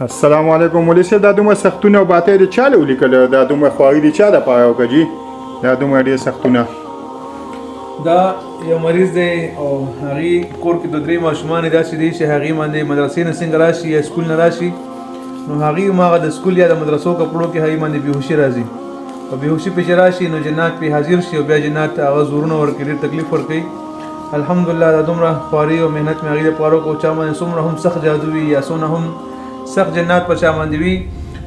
السلام علیکم مولوي صاحب دا دومره سختونه او باطې د چا له ولیکل دا دومره خواري د چا دپاره وکړه جي دا دومره ډېر سختونه دا یو مریض دی او هغې کور کې دوه درې ماشومان داسې دي چې هغې باندې مدرسې نه څنګه راشي یا سکول نه راشي نو هغې هماغه د سکول یا د مدرسو کپړو کې هغې باندې بېهوشي راځي او بېهوشي پې چې راشي نو جنات پې حاضر شي او بیا جنات هغه زورونه ورکوي ډېر تکلیف ورکوي الحمدلله دا دومره خواري او محنت مې هغې دپاره وکړو چا باندې څومره هم سخت جادو وي یا څونه هم سخت جنات په چا باندې وي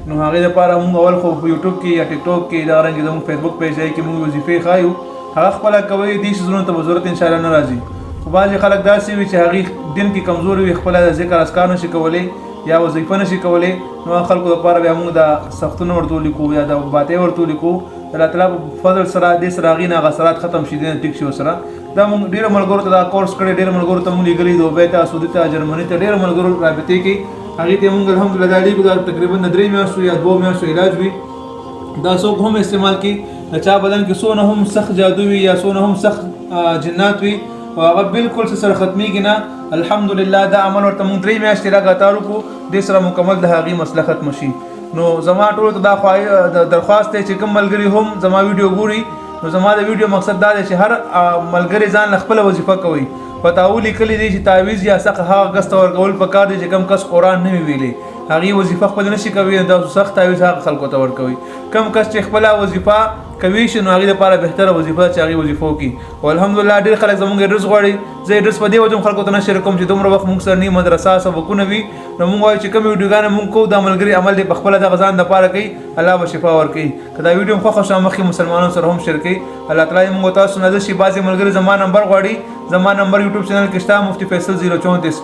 نو هغې دپاره موږ اول خو په یوټیوب کې یا ټیک ټاک کې دغه رنګې زموږ فیسبوک پیج دی کې موږ وظیفې ښایو هغه خپله کوئ دې شیزونو ته به ضرورت انشاءالله نه راځي خو بعضې خلک داسې وي چې هغې دین کې کمزور وي خپله د ذکر اذکار نشي کولی یا وظیفه نشي کولی نو هغه خلکو دپاره بیا موږ د سختونه ورته ولیکو یا د باطې ورته ولیکو د الله تعالی په فضل سره دې سره هغې نه هغه اثرات ختم شي دې نه ټیک شي ورسره دا موږ ډېرو ملګرو ته دا کورس کړی ډېرو ملګرو ته موږ لېږلي دوبۍ ته سعودي ته جرمني ته ډېرو ملګرو رابطې کې هغې ته موږ الحمدلله دا لیکو دا تقریبا د 3 میاشتو یا 2 میاشتو علاج وي دا څوک هم استعمال کړي د چا بدن کې څونه هم سخت جادو وي یا څونه هم سخت جنات وي او هغه بالکل سره ختمیږي نه الحمدلله دا عمل ورته موږ 3 میاشتې لګاتار وکړو دې سره مکمل د هغې مسله ختمه شي نو زما ټولو ته دا درخواست دی چې کوم ملګري هم زما ویډیو ګوري نو زما د ویډیو مقصد دا دی چې هر ملګری ځان له خپله وظیفه کوي په تاو لیکلی دی چې تعویض یا سخت هغه کس ته ورکول پکار دی چې کوم کس قرآن نه وي ویلی هغې وظیفه خپل نشي کوي دا سخت تعویض هغه خلکو ته ورکوي کوم کس چې خپله وظیفه کوي شي نو هغې دپاره بهتره وظیفه ده چې هغې وظیفه وکړي او الحمدلله ډېر خلک زموږ اډرس غواړي زه اډرس په دې وجه هم خلکو ته نه شیر کوم چې دومره وخت موږ سره نه مدرسه سبقونه وي نو موږ وایو چې کومې ویډیوګانې موږ کوو دا ملګري عمل دی په خپله دغه ځان دپاره کوي الله به شفا ورکوي که دا ویډیو هم خوښه شوه مخکې مسلمانانو سره هم شیر کوي الله تعالی دې موږ تاسو نظر شي بعضې ملګري زما نمبر غواړي زما نمبر یوټیوب چینل کې شته مفتي فیصل 034